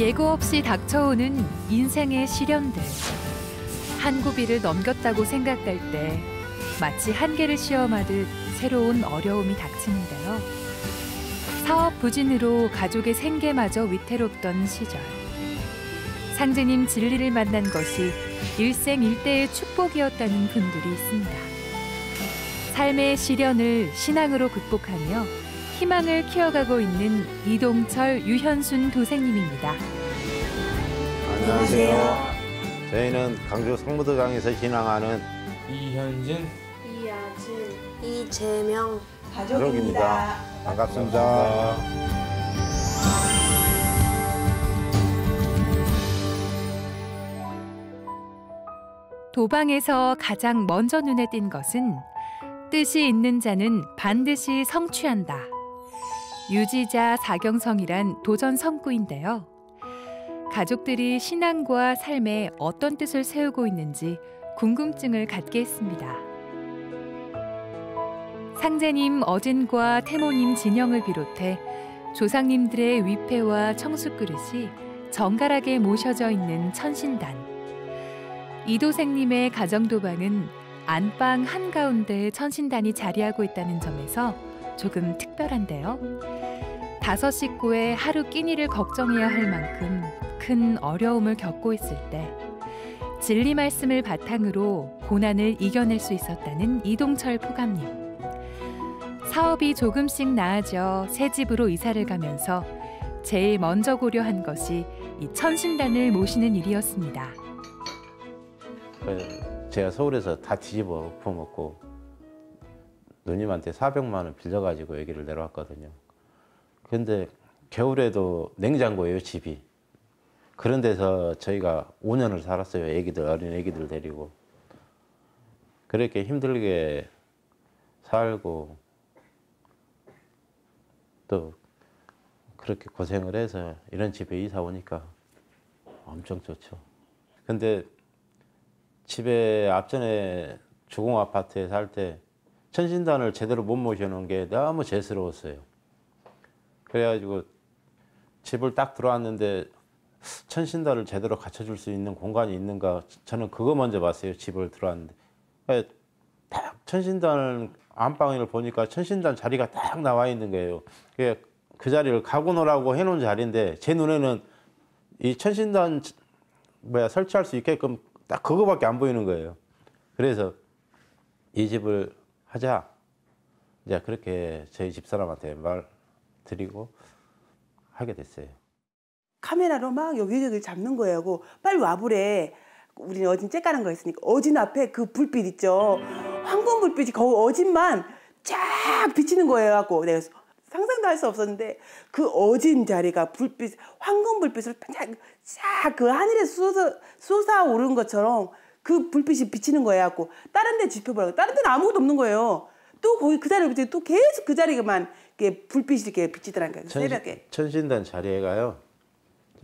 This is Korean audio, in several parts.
예고 없이 닥쳐오는 인생의 시련들. 한 고비를 넘겼다고 생각할 때 마치 한계를 시험하듯 새로운 어려움이 닥치는데요. 사업 부진으로 가족의 생계마저 위태롭던 시절. 상제님 진리를 만난 것이 일생일대의 축복이었다는 분들이 있습니다. 삶의 시련을 신앙으로 극복하며 희망을 키워가고 있는 이동철, 유현순 도생님입니다. 안녕하세요. 저희는 강주 성무도강에서 신앙하는 이현진, 이아진, 이재명 가족입니다. 반갑습니다. 도방에서 가장 먼저 눈에 띈 것은 뜻이 있는 자는 반드시 성취한다. 유지자 사경성이란 도전 성구인데요. 가족들이 신앙과 삶에 어떤 뜻을 세우고 있는지 궁금증을 갖게 했습니다. 상제님 어진과 태모님 진영을 비롯해 조상님들의 위패와 청숫그릇이 정갈하게 모셔져 있는 천신단. 이도생님의 가정도방은 안방 한가운데 천신단이 자리하고 있다는 점에서 조금 특별한데요. 5 식구의 하루 끼니를 걱정해야 할 만큼 큰 어려움을 겪고 있을 때 진리 말씀을 바탕으로 고난을 이겨낼 수 있었다는 이동철 포감님. 사업이 조금씩 나아져 새 집으로 이사를 가면서 제일 먼저 고려한 것이 이 천신단을 모시는 일이었습니다. 제가 서울에서 다 뒤집어 엎어먹고 누님한테 400만 원 빌려가지고 여기를 내려왔거든요. 근데 겨울에도 냉장고예요, 집이. 그런 데서 저희가 5년을 살았어요. 어린 애기들 데리고. 그렇게 힘들게 살고 또 그렇게 고생을 해서 이런 집에 이사 오니까 엄청 좋죠. 근데 집에 앞전에 주공 아파트에 살 때 천신단을 제대로 못 모셔놓은 게 너무 죄스러웠어요. 그래가지고 집을 딱 들어왔는데 천신단을 제대로 갖춰줄 수 있는 공간이 있는가, 저는 그거 먼저 봤어요. 집을 들어왔는데 딱 천신단 안방을 보니까 천신단 자리가 딱 나와 있는 거예요. 그 자리를 가구 놓으라고 해놓은 자리인데 제 눈에는 이 천신단 설치할 수 있게끔 딱 그거밖에 안 보이는 거예요. 그래서 이 집을 하자. 이제 그렇게 저희 집사람한테 말 드리고 하게 됐어요. 카메라로 막 여기저기 잡는 거예요. 빨리 와보래. 우리는 어진 쬐까는 거 있으니까 어진 앞에 그 불빛 있죠. 황금 불빛이 거기 어진만 쫙 비치는 거예요. 하고 내가 상상도 할 수 없었는데 그 어진 자리가 불빛, 황금 불빛으로 쫙 그 하늘에 솟아오르는 것처럼 그 불빛이 비치는 거예요. 하고 다른 데 짚어보라고. 다른 데는 아무것도 없는 거예요. 또 거기 그 자리를 비치고 또 계속 그 자리에만 이렇게 불빛이 이렇게 비치더라니까요. 새벽에. 천신단 자리에가요.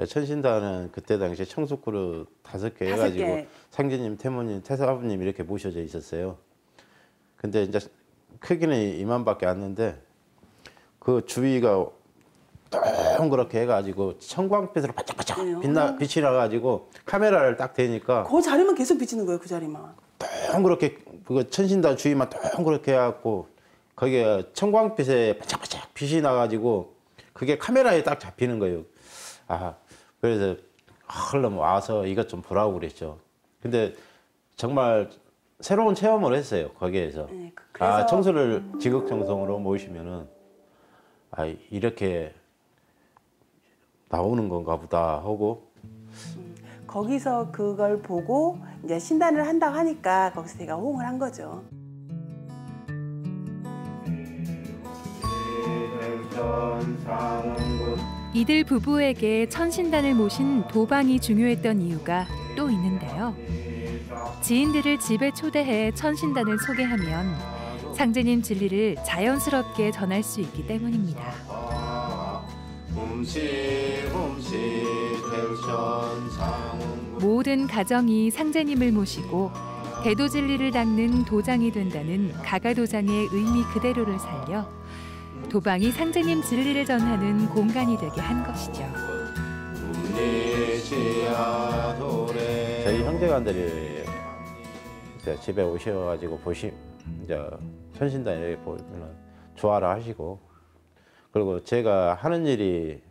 천신단은 그때 당시에 청숫그릇 5개 해가지고 상제님, 태모님, 태사부님 이렇게 모셔져 있었어요. 근데 이제 크기는 이만밖에 안 는데 그 주위가 동그랗게 해가지고 청광빛으로 바짝바짝 빛이 나가지고 카메라를 딱 대니까 그 자리만 계속 비치는 거예요. 그 자리만. 동그랗게 그 천신단 주위만 동그랗게 해갖고 거기에 청광빛에 바짝바짝 빛이 나가지고 그게 카메라에 딱 잡히는 거예요. 그래서 얼른 와서 이것 좀 보라고 그랬죠. 근데 정말 새로운 체험을 했어요. 거기에서. 네, 그래서... 청소를 지극정성으로 모시면은 이렇게 나오는 건가 보다 하고 거기서 그걸 보고 이제 신단을 한다고 하니까 거기서 제가 호응을 한 거죠. 이들 부부에게 천신단을 모신 도방이 중요했던 이유가 또 있는데요. 지인들을 집에 초대해 천신단을 소개하면 상제님 진리를 자연스럽게 전할 수 있기 때문입니다. 모든 가정이 상제님을 모시고 대도진리를 닦는 도장이 된다는 가가도장의 의미 그대로를 살려 도방이 상제님 진리를 전하는 공간이 되게 한 것이죠. 저희 형제간들이 이제 집에 오셔가지고 이제 천신단에 보면 좋아라 하시고, 그리고 제가 하는 일이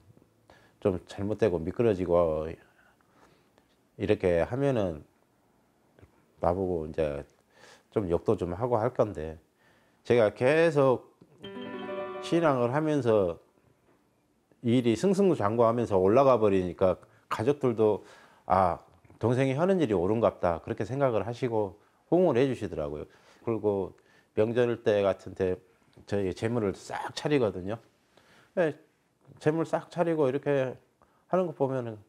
좀 잘못되고 미끄러지고 이렇게 하면은 나보고 이제 좀 욕도 좀 하고 할 건데, 제가 계속 신앙을 하면서 일이 승승장구하면서 올라가 버리니까 가족들도 아, 동생이 하는 일이 옳은갑다 그렇게 생각을 하시고 호응을 해주시더라고요. 그리고 명절 때 같은 때 저희 재물을 싹 차리거든요. 재물 싹 차리고 이렇게 하는 거 보면은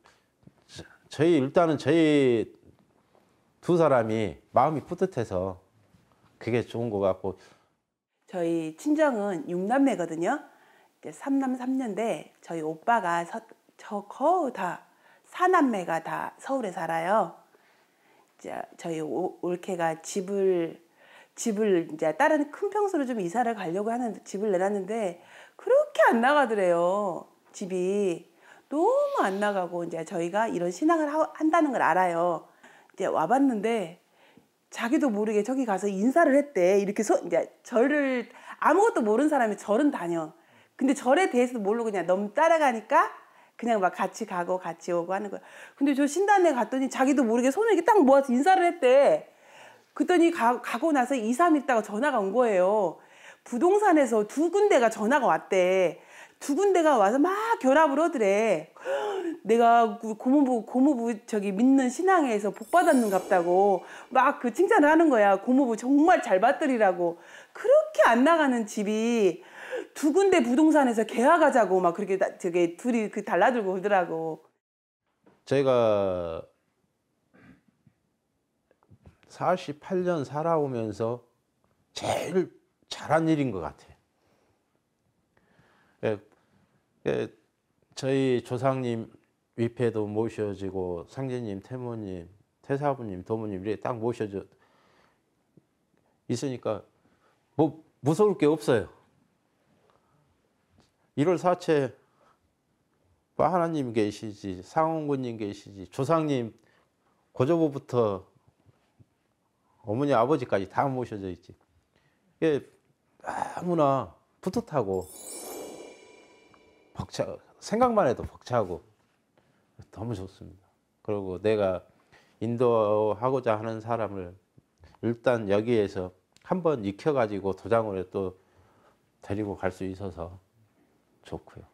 일단은 저희 두 사람이 마음이 뿌듯해서 그게 좋은 것 같고. 저희 친정은 6남매거든요. 이제 3남 3녀인데 저희 오빠가 거의 다 4남매가 다 서울에 살아요. 이제 저희 올케가 집을 이제 다른 큰 평수로 좀 이사를 가려고 하는데 집을 내놨는데 그렇게 안 나가더래요. 집이 너무 안 나가고, 이제 저희가 이런 신앙을 한다는 걸 알아요. 이제 와봤는데 자기도 모르게 저기 가서 인사를 했대. 이렇게 이제 절을 아무것도 모르는 사람이 절은 다녀. 근데 절에 대해서도 모르고 그냥 너무 따라가니까 그냥 막 같이 가고 같이 오고 하는 거야. 근데 저 신단에 갔더니 자기도 모르게 손을 이렇게 딱 모아서 인사를 했대. 그랬더니 가고 나서 2, 3일 있다가 전화가 온 거예요. 부동산에서 2군데가 전화가 왔대. 2군데가 와서 막 결합을 하더래. 내가 고모부 저기 믿는 신앙에서 복 받았는갑다고 막 그 칭찬을 하는 거야. 고모부 정말 잘 받더리라고. 그렇게 안 나가는 집이 2군데 부동산에서 계약하자고 막 그렇게 저기 둘이 그 달라들고 그러더라고. 제가 48년 살아오면서 제일 잘한 일인 것 같아요. 저희 조상님 위패도 모셔지고 상제님, 태모님, 태사부님, 도모님 이렇게 딱 모셔져 있으니까 뭐 무서울 게 없어요. 1월 4채 하나님 계시지, 상원군님 계시지, 조상님 고조부부터 어머니 아버지까지 다 모셔져 있지. 이게 아무나 뿌듯하고 생각만 해도 벅차고 너무 좋습니다. 그리고 내가 인도하고자 하는 사람을 일단 여기에서 한번 익혀가지고 도장으로 또 데리고 갈 수 있어서 좋고요.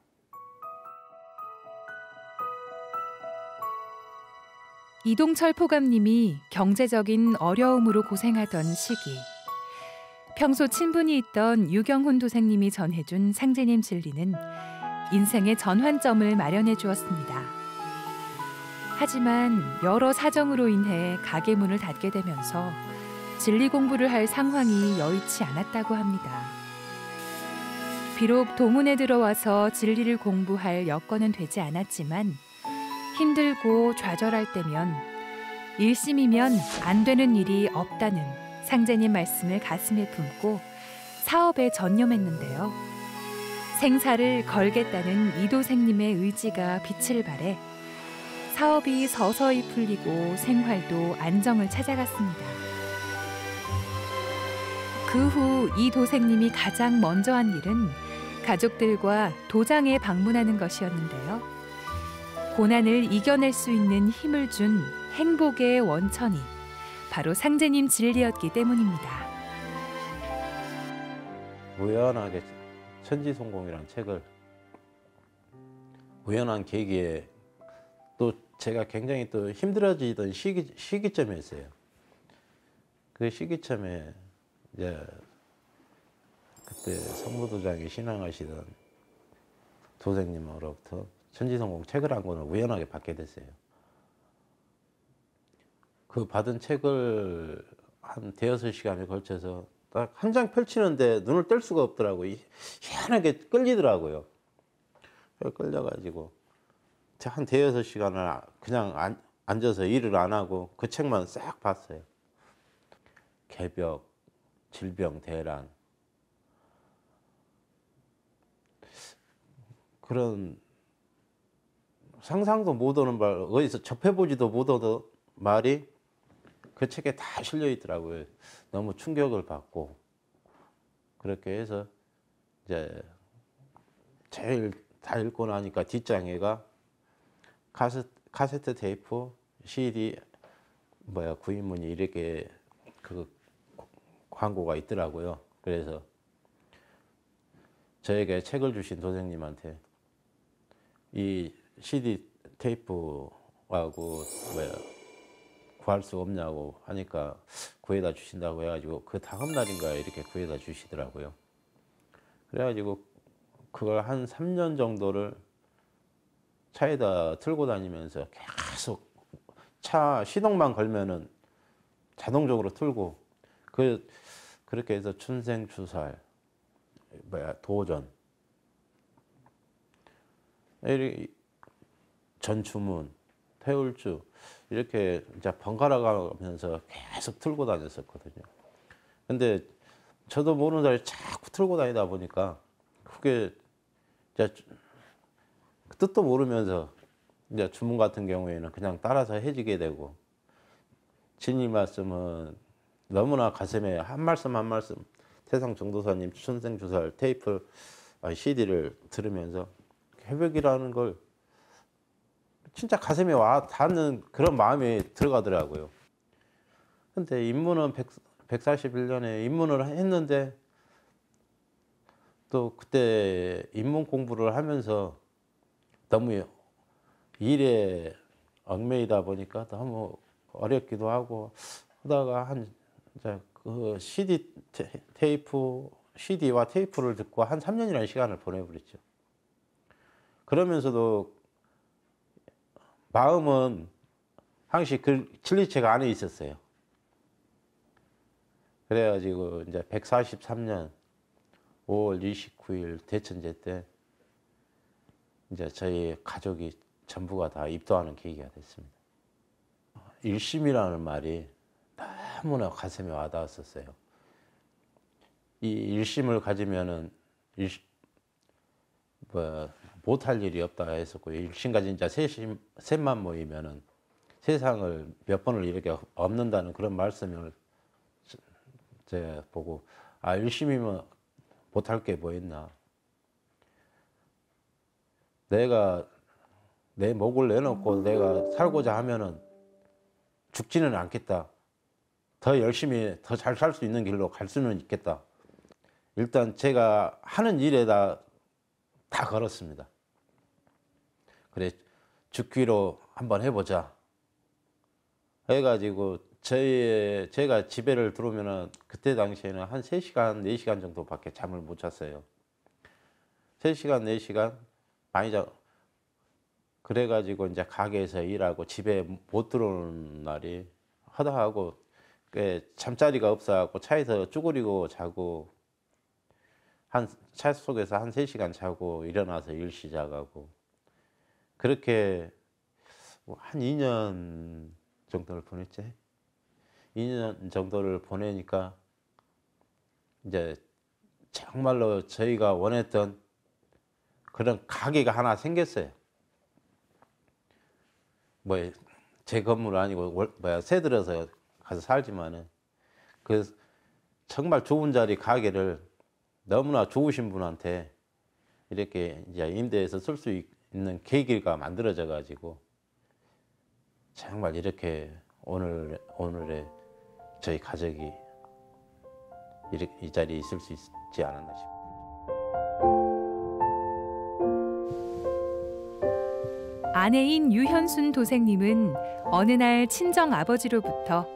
이동철 포감님이 경제적인 어려움으로 고생하던 시기, 평소 친분이 있던 유경훈 도생님이 전해준 상제님 진리는 인생의 전환점을 마련해 주었습니다. 하지만 여러 사정으로 인해 가게 문을 닫게 되면서 진리 공부를 할 상황이 여의치 않았다고 합니다. 비록 도문에 들어와서 진리를 공부할 여건은 되지 않았지만 힘들고 좌절할 때면 일심이면 안 되는 일이 없다는 상제님 말씀을 가슴에 품고 사업에 전념했는데요. 생사를 걸겠다는 이도생님의 의지가 빛을 발해 사업이 서서히 풀리고 생활도 안정을 찾아갔습니다. 그 후 이도생님이 가장 먼저 한 일은 가족들과 도장에 방문하는 것이었는데요. 고난을 이겨낼 수 있는 힘을 준 행복의 원천이 바로 상제님 진리였기 때문입니다. 우연하게 천지성공이라는 책을 우연한 계기에 또 제가 굉장히 또 힘들어지던 시기점이었어요. 그 시기점에 이제 그때 성모도장에 신앙하시던 도생님으로부터 천지성공 책을 한 권을 우연하게 받게 됐어요. 그 받은 책을 한 대여섯 시간에 걸쳐서 딱 한 장 펼치는데 눈을 뗄 수가 없더라고요. 희한하게 끌리더라고요. 끌려가지고 한 대여섯 시간을 그냥 앉아서 일을 안 하고 그 책만 싹 봤어요. 개벽, 질병, 대란 그런 상상도 못하는 말, 어디서 접해보지도 못하던 말이 그 책에 다 실려 있더라고요. 너무 충격을 받고 그렇게 해서 이제 제일 다 읽고 나니까 뒷장에가 카세트 테이프, CD 구입문이 이렇게 그 광고가 있더라고요. 그래서 저에게 책을 주신 도생님한테 이 CD 테이프하고 구할 수 없냐고 하니까 구해다 주신다고 해가지고 그 다음 날인가요? 이렇게 구해다 주시더라고요. 그래가지고 그걸 한 3년 정도를 차에다 틀고 다니면서 계속 차 시동만 걸면은 자동적으로 틀고 그렇게 해서 춘생추살 도전 전주문 태울주 이렇게 이제 번갈아 가면서 계속 틀고 다녔었거든요. 근데 저도 모르는 사이에 자꾸 틀고 다니다 보니까 그게 이제 뜻도 모르면서 이제 주문 같은 경우에는 그냥 따라서 해지게 되고 진리 말씀은 너무나 가슴에 한 말씀 한 말씀 태상 정도사님 춘생주살 테이프 CD를 들으면서 회복이라는 걸 진짜 가슴에 와 닿는 그런 마음이 들어가더라고요. 근데 입문은 141년에 입문을 했는데 또 그때 입문 공부를 하면서 너무 일에 얽매이다 보니까 너무 어렵기도 하고 하다가 그 CD 테이프, CD와 테이프를 듣고 한 3년이라는 시간을 보내버렸죠. 그러면서도 마음은 항시 그 진리책 안에 있었어요. 그래가지고 이제 143년 5월 29일 대천제 때 이제 저희 가족이 전부가 다 입도하는 계기가 됐습니다. 일심이라는 말이 너무나 가슴에 와닿았었어요. 이 일심을 가지면은 못할 일이 없다 했었고 일심 가진 자 셋만 모이면은 세상을 몇 번을 이렇게 엎는다는 그런 말씀을 제가 보고 일심이면 못할 게 뭐 있나. 내가 내 목을 내놓고 내가 살고자 하면은 죽지는 않겠다. 더 열심히 더 잘 살 수 있는 길로 갈 수는 있겠다. 일단 제가 하는 일에다 다 걸었습니다. 그래 죽기로 한번 해보자 해가지고 제가 집에를 들어오면은 그때 당시에는 한 3시간, 4시간 정도밖에 잠을 못 잤어요. 3시간, 4시간 많이 자. 그래가지고 이제 가게에서 일하고 집에 못 들어오는 날이 허다하고 잠자리가 없어갖고 차에서 쭈그리고 자고 차 속에서 한 3시간 자고 일어나서 일 시작하고 그렇게 한 2년 정도를 보냈지. 2년 정도를 보내니까 이제 정말로 저희가 원했던 그런 가게가 하나 생겼어요. 제 건물 아니고 새 들어서 가서 살지만은 그 정말 좋은 자리 가게를 너무나 좋으신 분한테 이렇게 이제 임대해서 쓸 수 있는 계기가 만들어져 가지고 정말 이렇게 오늘의 저희 가족이 이 자리에 있을 수 있지 않았나 싶습니다. 아내인 유현순 도생님은 어느 날 친정 아버지로부터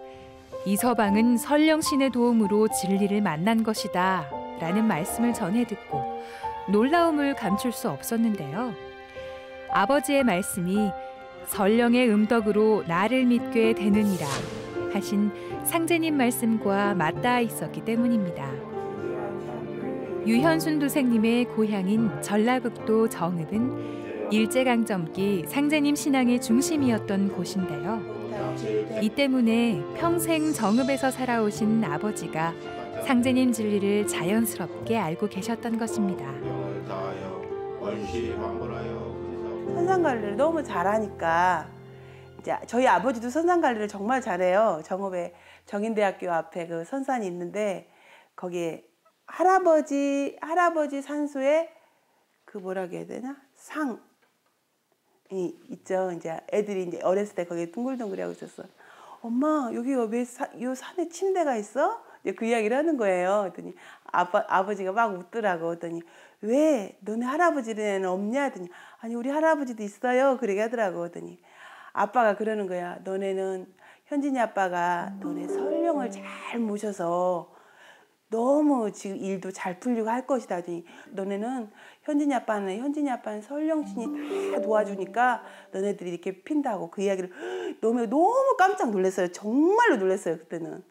이서방은 설령신의 도움으로 진리를 만난 것이다 라는 말씀을 전해 듣고 놀라움을 감출 수 없었는데요. 아버지의 말씀이 설령의 음덕으로 나를 믿게 되느니라 하신 상제님 말씀과 맞닿아 있었기 때문입니다. 유현순 도생님의 고향인 전라북도 정읍은 일제강점기 상제님 신앙의 중심이었던 곳인데요. 이 때문에 평생 정읍에서 살아오신 아버지가 상제님 진리를 자연스럽게 알고 계셨던 것입니다. 선산 관리를 너무 잘하니까 이제 저희 아버지도 선산 관리를 정말 잘해요. 정읍에 정인대학교 앞에 그 선산이 있는데 거기에 할아버지 산소에 그 뭐라고 해야 되나 상이 있죠. 이제 애들이 이제 어렸을 때 거기에 둥글둥글하고 있었어. 엄마 여기 왜 요 산에 침대가 있어? 이제 그 이야기를 하는 거예요. 그랬더니 아버지가 막 웃더라고. 그랬더니 왜 너네 할아버지는 없냐? 했더니 아니 우리 할아버지도 있어요. 그러게 하더라고. 그랬더니 아빠가 그러는 거야. 너네는 현진이 아빠가 너네 설령을 잘 모셔서 너무 지금 일도 잘 풀리고 할 것이다. 하더니 너네는 현진이 아빠는 설령신이 다 도와주니까 너네들이 이렇게 핀다고 그 이야기를 너무 깜짝 놀랐어요. 정말로 놀랐어요. 그때는.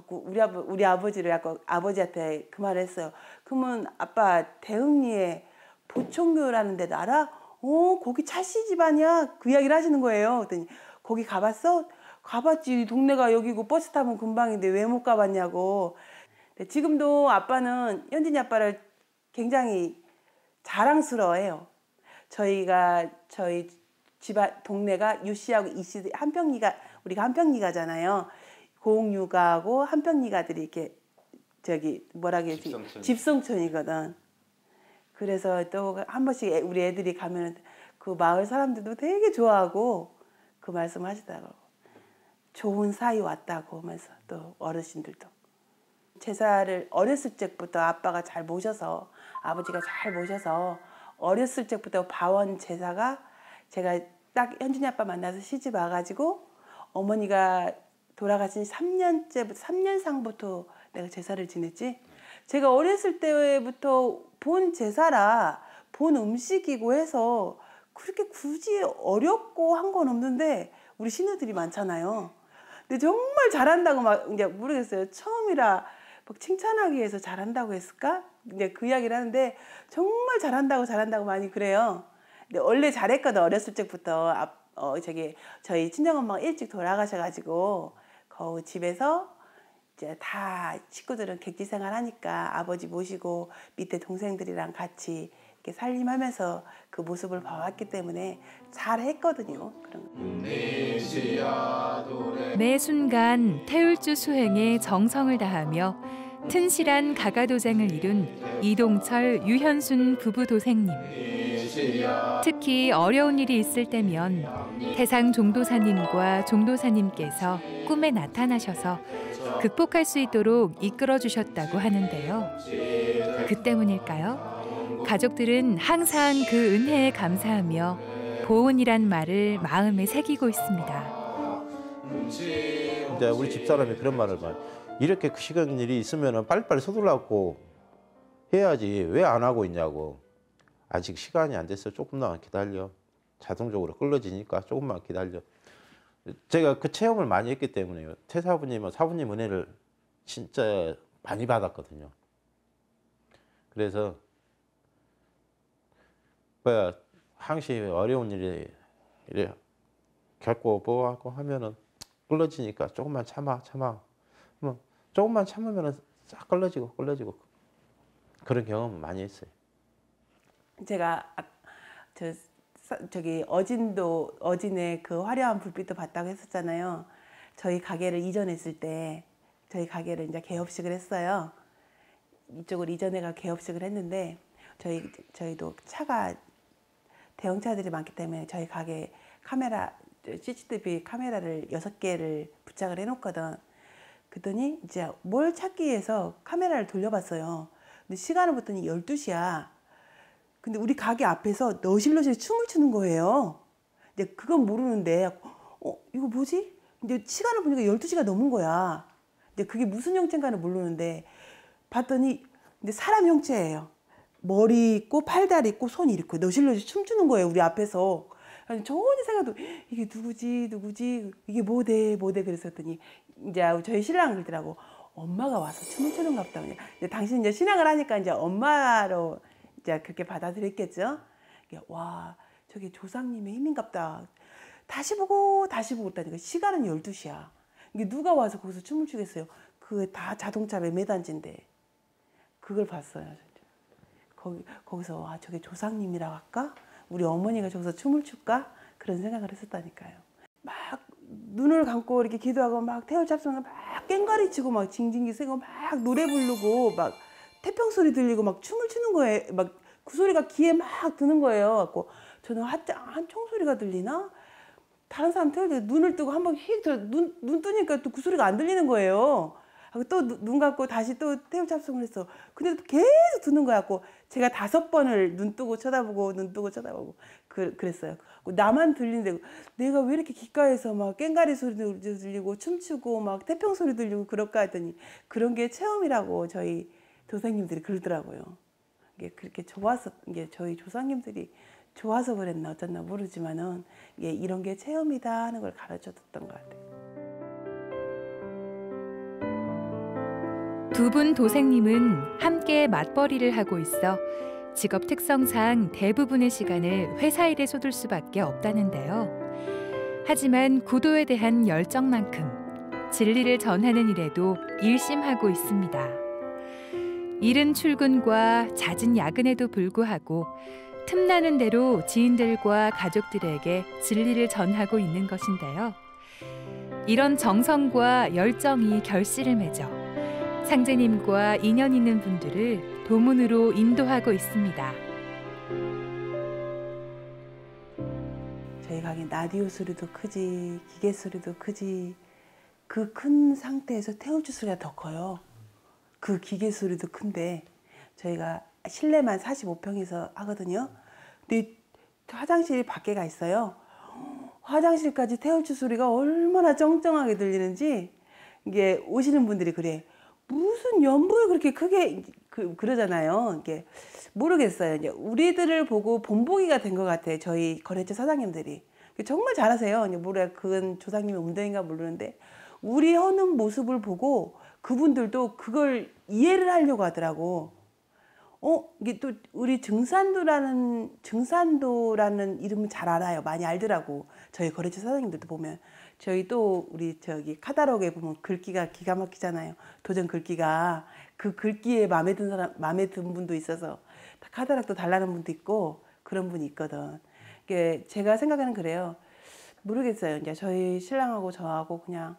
우리 아버지를 약간 아버지한테 그 말을 했어요. 그러면 아빠 대흥리에 보청교라는 데도 알아? 거기 차씨 집안이야. 그 이야기를 하시는 거예요. 그랬더니 거기 가봤어? 가봤지. 동네가 여기고 버스 타면 금방인데 왜 못 가봤냐고. 지금도 아빠는 현진이 아빠를 굉장히 자랑스러워해요. 저희 집안 동네가 유씨하고 이씨 우리가 한평리가잖아요. 고흥유가하고 한평리가들이 이렇게 집성촌이거든. 그래서 또 한 번씩 우리 애들이 가면 그 마을 사람들도 되게 좋아하고 그 말씀 하시더라고. 좋은 사이 왔다고 하면서 또 어르신들도. 제사를 어렸을 적부터 아빠가 잘 모셔서 아버지가 잘 모셔서 어렸을 적부터 봐온 제사가 제가 딱 현준이 아빠 만나서 시집 와가지고 어머니가 돌아가신 3년상부터 내가 제사를 지냈지. 제가 어렸을 때부터 본 제사라 본 음식이고 해서 그렇게 굳이 어렵고 한 건 없는데 우리 신우들이 많잖아요. 근데 정말 잘한다고 막 이제 모르겠어요. 처음이라 막 칭찬하기 위해서 잘한다고 했을까? 이제 그 이야기를 하는데 정말 잘한다고 많이 그래요. 근데 원래 잘했거든. 어렸을 적부터 저희 친정엄마가 일찍 돌아가셔가지고 그 집에서 이제 다 식구들은 객지 생활하니까 아버지 모시고 밑에 동생들이랑 같이 이렇게 살림하면서 그 모습을 봐왔기 때문에 잘했거든요. 그런 거. 매 순간 태울주 수행에 정성을 다하며 튼실한 가가도장을 이룬 이동철, 유현순 부부 도생님. 특히 어려운 일이 있을 때면 태상 종도사님과 종도사님께서 꿈에 나타나셔서 극복할 수 있도록 이끌어 주셨다고 하는데요. 그 때문일까요? 가족들은 항상 그 은혜에 감사하며 보은이란 말을 마음에 새기고 있습니다. 이제 우리 집사람이 그런 말을 말. 이렇게 시간 일이 있으면 빨리빨리 서둘러갖고 해야지 왜 안 하고 있냐고. 아직 시간이 안 됐어. 조금만 기다려. 자동적으로 끌어지니까 조금만 기다려. 제가 그 체험을 많이 했기 때문에요. 태사부님, 사부님 은혜를 진짜 많이 받았거든요. 그래서 항시 어려운 일이 이래 겪고 뭐하고 하면은 끌어지니까 조금만 참아. 조금만 참으면은 싹 끌어지고 그런 경험을 많이 했어요. 제가 저기 어진에 그 화려한 불빛도 봤다고 했었잖아요. 저희 가게를 이전했을 때 저희 가게를 이제 개업식을 했어요. 이쪽으로 이전해가 개업식을 했는데 저희도 차가 대형차들이 많기 때문에 저희 가게 CCTV 카메라를 6개를 부착을 해놓거든. 그랬더니 이제 뭘 찾기 위해서 카메라를 돌려봤어요. 근데 시간을 봤더니 12시야. 근데 우리 가게 앞에서 너실너실 춤을 추는 거예요. 이제 그건 모르는데 이거 뭐지? 이제 시간을 보니까 12시가 넘은 거야. 이제 그게 무슨 형체인가는 모르는데 봤더니 근데 사람 형체예요. 머리 있고 팔다리 있고 손이 이렇게 너실너실 춤추는 거예요. 우리 앞에서. 전혀 생각도 이게 누구지 이게 뭐대 그랬었더니 이제 저희 신랑이 그러더라고. 엄마가 와서 춤을 추는가 보다. 이제 당신 이제 신앙을 하니까 이제 엄마로 이제 그렇게 받아들였겠죠. 와, 저게 조상님의 힘인갑다. 다시 보고 있다니까 시간은 12시야. 이게 누가 와서 거기서 춤을 추겠어요. 그게 다 자동차 매매단지인데 그걸 봤어요. 거기서 와, 저게 조상님이라고 할까? 우리 어머니가 저기서 춤을 출까? 그런 생각을 했었다니까요. 막 눈을 감고 이렇게 기도하고 막 태울 잡수면 막 꽹과리 치고 막 징징기 세고 막 노래 부르고 막 태평 소리 들리고 막 춤을 추는 거예요. 막 그 소리가 귀에 막 드는 거예요. 갖고 저는 한 총소리가 들리나? 다른 사람 태울 때 눈을 뜨고 한번 눈 뜨니까 또 그 소리가 안 들리는 거예요. 또 눈 감고 다시 또 태울 잡수을 했어. 근데 또 계속 듣는 거야. 갖고 제가 5번을 눈 뜨고 쳐다보고 눈 뜨고 쳐다보고 그랬어요. 나만 들리는데 내가 왜 이렇게 귓가에서 막 꽹과리 소리도 들리고 춤추고 막 태평 소리 들리고 그럴까 했더니 그런 게 체험이라고 저희 도사님들이 그러더라고요. 이게 그렇게 좋아서 이게 저희 조상님들이 좋아서 그랬나 어쩌나 모르지만은 이게 이런 게 체험이다 하는 걸 가르쳐줬던 것 같아요. 두 분 도생님은 함께 맞벌이를 하고 있어 직업 특성상 대부분의 시간을 회사 일에 쏟을 수밖에 없다는데요. 하지만 구도에 대한 열정만큼 진리를 전하는 일에도 일심하고 있습니다. 이른 출근과 잦은 야근에도 불구하고 틈나는 대로 지인들과 가족들에게 진리를 전하고 있는 것인데요. 이런 정성과 열정이 결실을 맺어 상제님과 인연 있는 분들을 도문으로 인도하고 있습니다. 저희 가게 라디오 소리도 크지 기계 소리도 크지 그 큰 상태에서 태우주 소리가 더 커요. 그 기계 소리도 큰데 저희가 실내만 45평에서 하거든요. 근데 화장실이 밖에가 있어요. 화장실까지 태우주 소리가 얼마나 쩡쩡하게 들리는지 이게 오시는 분들이 그래. 무슨 연보를 그렇게 크게 그러잖아요. 이게 모르겠어요. 이제 우리들을 보고 본보기가 된 것 같아요. 저희 거래처 사장님들이 정말 잘하세요. 이제 뭐래 그건 조상님의 운동인가 모르는데 우리 하는 모습을 보고 그분들도 그걸 이해를 하려고 하더라고. 이게 또 우리 증산도라는 이름은 잘 알아요. 많이 알더라고. 저희 거래처 사장님들도 보면 저희 또 우리 저기 카탈로그에 보면 글귀가 기가 막히잖아요. 도전 글귀가 그 글귀에 마음에 든 분도 있어서 카탈로그도 달라는 분도 있고 그런 분이 있거든. 이게 제가 생각하는 그래요. 모르겠어요. 이제 저희 신랑하고 저하고 그냥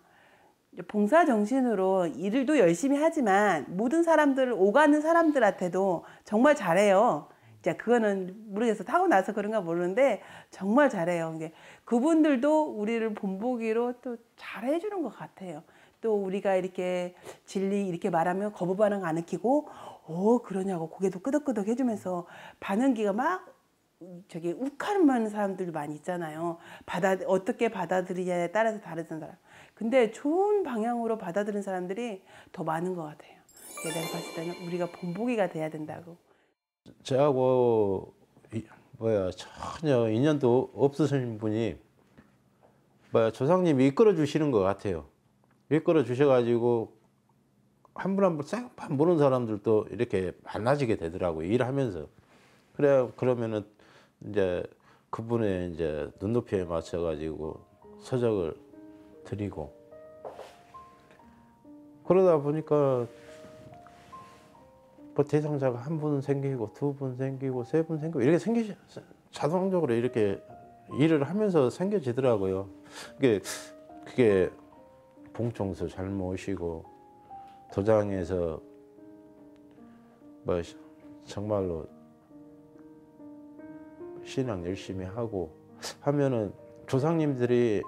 봉사 정신으로 일도 열심히 하지만 모든 사람들 오가는 사람들한테도 정말 잘해요. 이제 그거는 모르겠어. 타고나서 그런가 모르는데 정말 잘해요. 이게 그분들도 우리를 본보기로 또 잘해주는 것 같아요. 또 우리가 이렇게 진리 이렇게 말하면 거부 반응 안 느끼고 그러냐고 고개도 끄덕끄덕 해주면서 반응기가 막 저기 욱하는 사람들 많이 있잖아요. 어떻게 받아들이냐에 따라서 다르던 사람. 근데 좋은 방향으로 받아들이는 사람들이 더 많은 것 같아요. 내가 봤을 때는 우리가 본보기가 돼야 된다고. 저하고 전혀 인연도 없으신 분이 조상님이 이끌어 주시는 것 같아요. 이끌어 주셔가지고 한 분 한 분 싹 모르는 사람들도 이렇게 만나지게 되더라고요. 일하면서. 그러면은 이제 그분의 이제 눈높이에 맞춰가지고 서적을 드리고 그러다 보니까 대상자가 한 분 생기고 두 분 생기고 세 분 생기고 이렇게 자동적으로 이렇게 일을 하면서 생겨지더라고요. 그게 봉총수 잘 모시고 도장에서 정말로 신앙 열심히 하고 하면은 조상님들이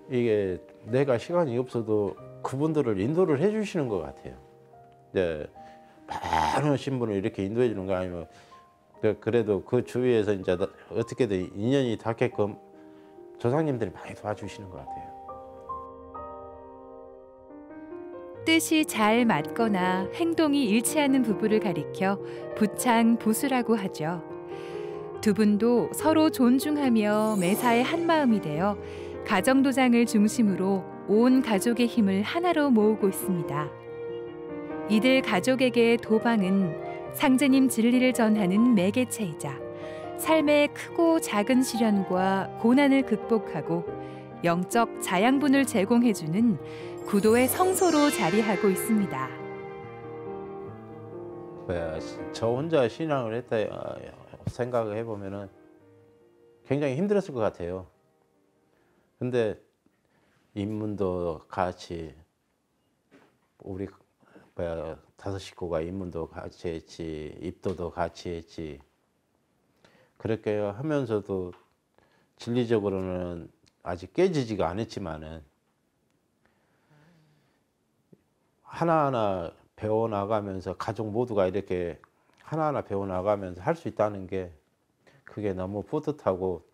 이게 내가 시간이 없어도 그분들을 인도를 해주시는 것 같아요. 네, 많은 신분을 이렇게 인도해 주는 거 아니면 그래도 그 주위에서 이제 어떻게든 인연이 닿게끔 조상님들이 많이 도와주시는 것 같아요. 뜻이 잘 맞거나 행동이 일치하는 부부를 가리켜 부창부수라고 하죠. 두 분도 서로 존중하며 매사에 한마음이 되어 가정도장을 중심으로 온 가족의 힘을 하나로 모으고 있습니다. 이들 가족에게 도방은 상제님 진리를 전하는 매개체이자 삶의 크고 작은 시련과 고난을 극복하고 영적 자양분을 제공해주는 구도의 성소로 자리하고 있습니다. 저 혼자 신앙을 했다 생각을 해보면은 굉장히 힘들었을 것 같아요. 근데 입문도 같이 우리 다섯 식구가 입문도 같이 했지, 입도도 같이 했지. 그렇게 하면서도 진리적으로는 아직 깨지지가 않았지만은 하나하나 배워나가면서 가족 모두가 이렇게 하나하나 배워나가면서 할 수 있다는 게 그게 너무 뿌듯하고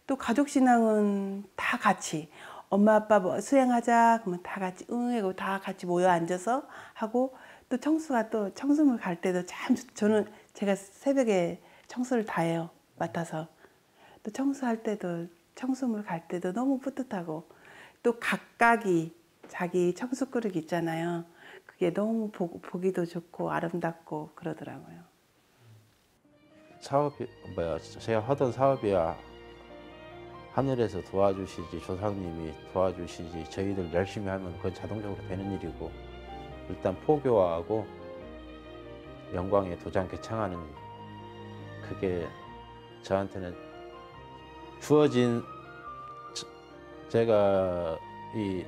또 가족 신앙은 다 같이 엄마 아빠 뭐 수행하자 그러면 다 같이 응 하고 다 같이 모여 앉아서 하고 또 청수가 또 청소물 갈 때도 참 저는 제가 새벽에 청소를 다 해요. 맡아서 또 청소할 때도 청소물 갈 때도 너무 뿌듯하고 또 각각이 자기 청소 그릇 있잖아요. 그게 너무 보기도 좋고 아름답고 그러더라고요. 사업이 제가 하던 사업이야 하늘에서 도와주시지 조상님이 도와주시지 저희들 열심히 하면 그건 자동적으로 되는 일이고 일단 포교하고 영광의 도장 개창하는 그게 저한테는 주어진 제가 이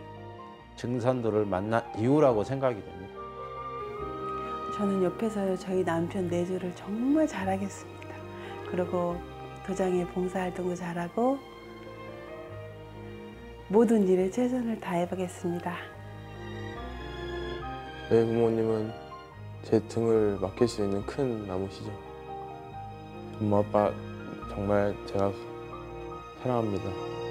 증산도를 만난 이유라고 생각이 됩니다. 저는 옆에서 저희 남편 내조를 정말 잘하겠습니다. 그리고 도장에 봉사활동도 잘하고 모든 일에 최선을 다해보겠습니다. 저희 부모님은 제 등을 맡길 수 있는 큰 나무시죠. 엄마 아빠 정말 제가 사랑합니다.